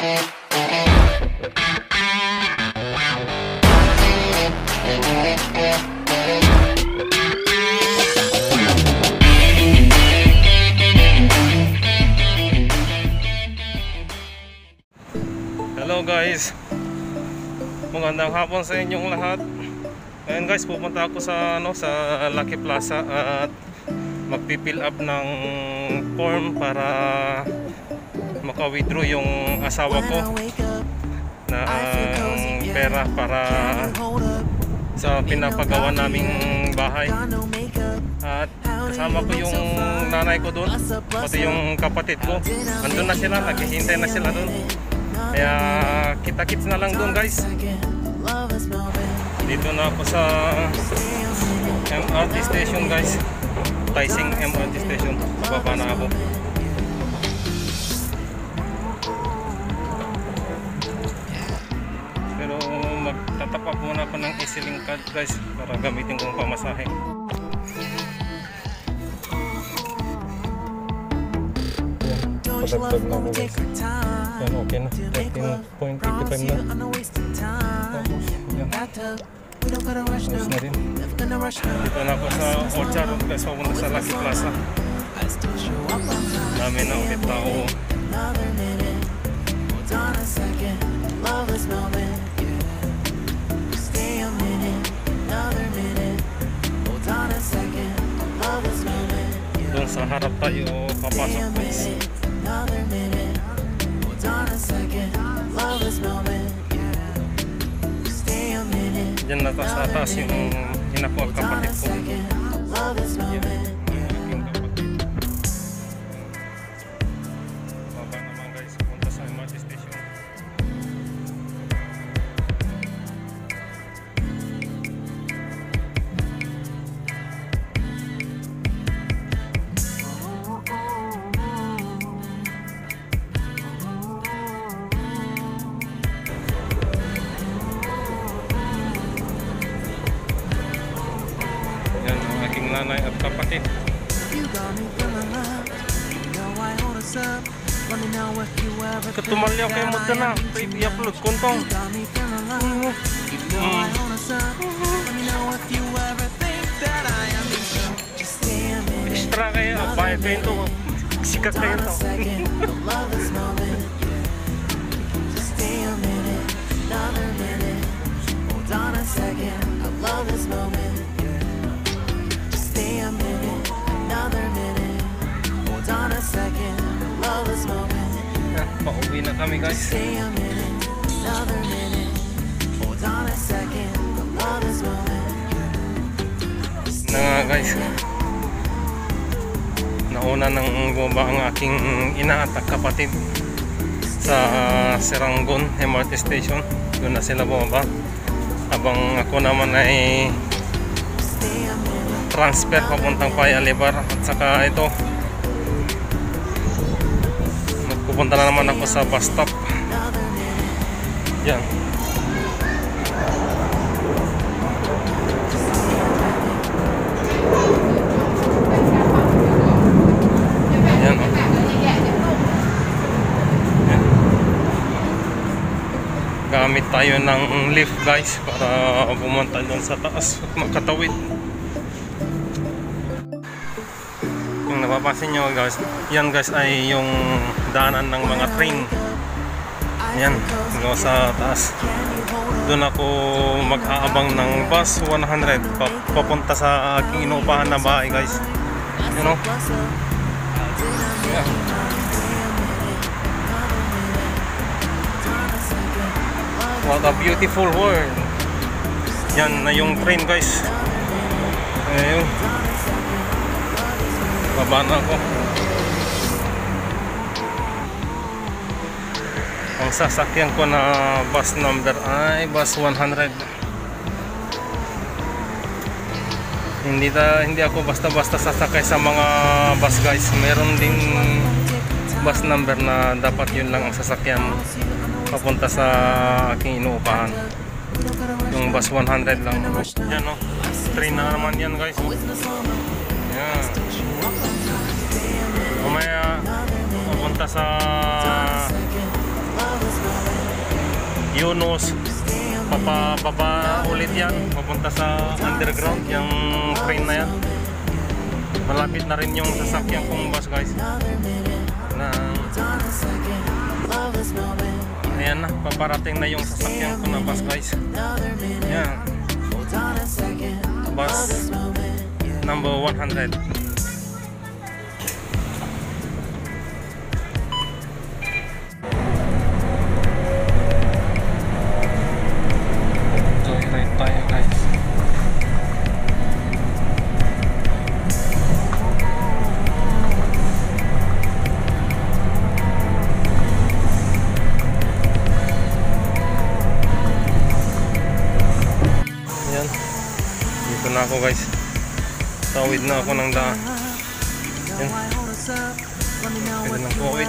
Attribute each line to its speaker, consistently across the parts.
Speaker 1: Hello guys, magandang hapon sa inyong lahat. Ngayon guys, pupunta ako sa Lucky Plaza at magpipill up ng form para maka-withdraw yung asawa ko na pera para sa pinapagawa naming bahay. At kasama ko yung nanay ko doon, pati yung kapatid ko. Andun na sila, naghihintay na sila doon. Kaya kita-kits na lang doon guys. Dito na ako sa MRT station guys, Taising MRT station. Baba na ako. Pero magtatapak muna ako ng EasyLink card guys para gamitin kong pamasahe. Padagdag na ako guys. Yan, okay na, 13.85 na. Tapos yan, ayos na rin. Dito na ako sa Orchard guys, papunta sa Lucky Plaza. Dami na ulit tao. Doon sa harap tayo papasok guys. Diyan na sa taas yung hinakuha kapatid ko. Baba naman guys, punta sa MRT station. Nanay at kapatid. Ketumalya kayo mo ito na i-upload kontong extra kayo, bayad kayo ito, sikat kayo ito. Pauwi na kami guys. Na guys, nauna nang bumaba ang aking ina at kapatid sa Serangoon MRT station. Doon na sila bumaba. Habang ako naman ay transfer papuntang Paya Lebar. At saka ito, pupunta na naman ako sa bus stop. Yan. Yan o. Yan. Gamit tayo ng lift guys para pumunta doon sa taas at makatawid. Yung napapansin nyo guys, yan guys ay yung daanan ng mga train. Yan, sa taas. Doon ako mag-aabang ng bus 100 papunta sa aking inuupahan na bahay guys. You know? Yeah. What a beautiful world. Yan na yung train guys. Ayun. Baba na ako. Ang sasakyan ko na bus number ay bus 100. Hindi ako basta-basta sasakay sa mga bus guys. Meron ding bus number na dapat yun lang ang sasakyan papunta sa aking inuupahan. Yung bus 100 lang. Yan o, train na naman yan guys. Yan. Mamaya papunta sa Yunus. Papa ulit yan, papunta sa underground yung train na yan. Malapit na rin yung sasakyan kong bus guys na ayan na, paparating na yung sasakyan ko na bus guys. Yan, bus number 100. Joyride tayo guys. Dito na ako guys. Tawid na ako ng daan. Yan. Pwede ng COVID.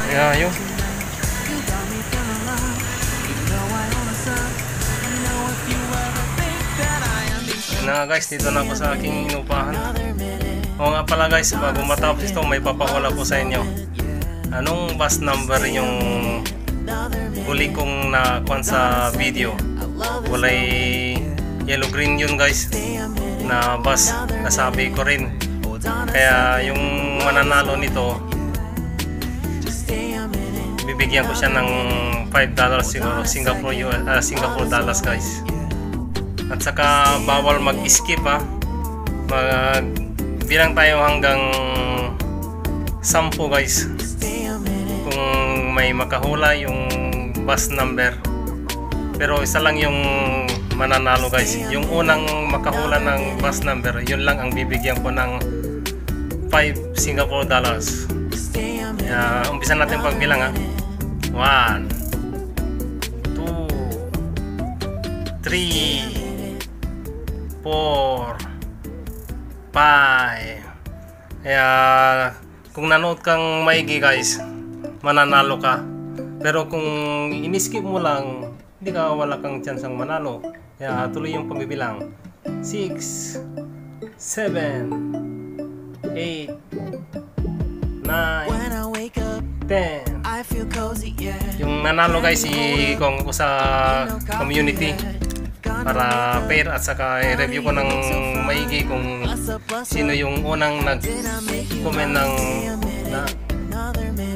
Speaker 1: Kaya yun. Yan na guys, dito na ako sa aking inupahan. Oo nga pala guys, bago matapos ito may papawala ko sa inyo. Anong bus number yung huli kong nakuha sa video? Walay yellow green yun guys na bus, nasabi ko rin. Kaya yung mananalo nito, bibigyan ko siya ng $5 siguro, Singapore dollars guys. At saka bawal mag-skip ha. Bilang tayo hanggang 10 guys kung may makahula yung bus number. Pero isa lang yung mananalo guys. Yung unang makahula ng bus number, yun lang ang bibigyan ko ng $5 Singapore dollars. Umpisa natin pagbilang ha. 1 2 3 4 5. Kaya kung nanood kang maigi guys, mananalo ka. Pero kung iniskip mo lang, hindi ka, wala kang chance ang manalo. Kaya tuloy yung pagbibilang. 6 7 8 9 10. Yung nanalo guys, i-kong ko sa community para pair, at saka i-review ko ng maigi kung sino yung unang nag-comment ng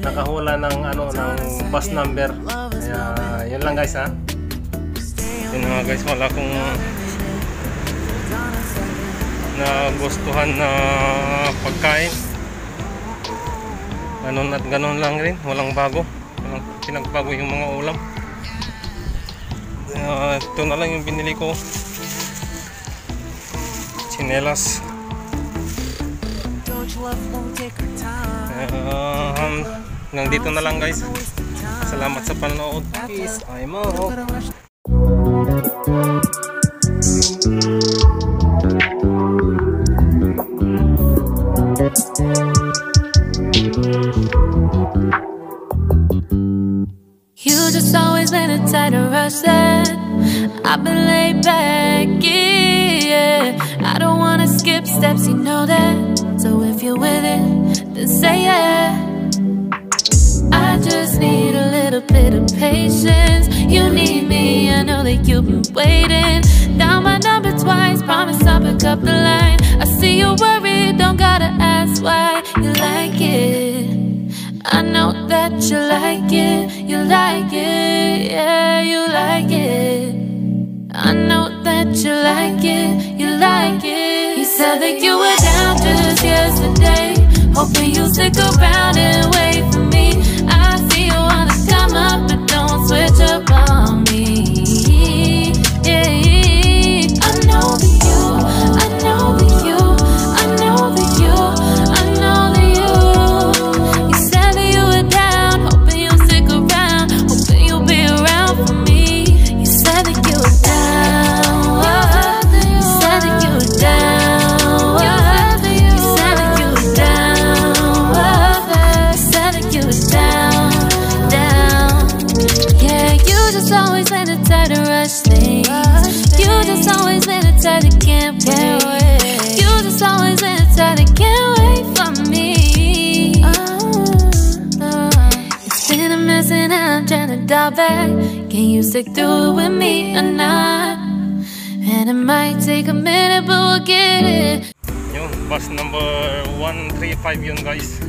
Speaker 1: nakahula ng ng bus number. Kaya yun lang guys ha. Yun nga guys, wala akong nagustuhan na pagkain. Ganun at ganun lang rin, walang bago, walang pinagbago yung mga ulam. Ito na lang yung binili ko, tsinelas. Hanggang dito na lang guys. Salamat sa panonood. Peace. I'm out.
Speaker 2: You just always been a tight rush that I've been laid back, yeah. I don't wanna skip steps, you know that. So if you're with it, then say yeah. I just need a little bit of patience. You need me, I know that you've been waiting. Down my number twice, promise I'll pick up the line. I see you worried, don't gotta ask why. You like it, I know that you like it. You like it, yeah, you like it. I know that you like it, you like it. You said that you were down just yesterday, hoping you'll stick around and wait for me. I see you wanna come up, but don't switch up on me. Yeah, I know that you, I know that you, I know that you, I know that you. You said that you were down, hoping you'll stick around, hoping you'll be around for me. You said that you were down, you said that you were down, you said that you were down, you said that you were down, down. Yeah, you just always been the type to rush things. You just always been the type that can't wait. You just always been the type that can't wait for me. It's been a mess and I'm trying to dial back. Can you stick through it with me or not? And it might take a minute, but we'll get it.
Speaker 1: Yun, bus number 135 yun guys.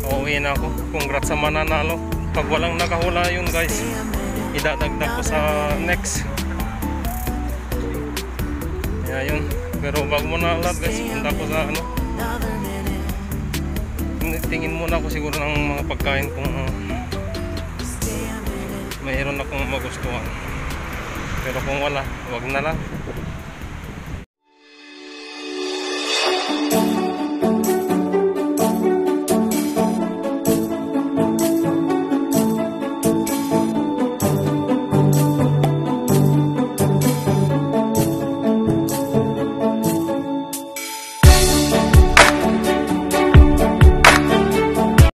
Speaker 1: Uuwi na ako. Congrats sa mananalo. Pag walang nakahula yun guys, idadagdag ko sa next. Kaya yun. Pero bago muna lahat guys, punta ko sa ano, tingin muna ako siguro ng mga pagkain kung mayroon akong magustuhan. Pero kung wala, wag na lang.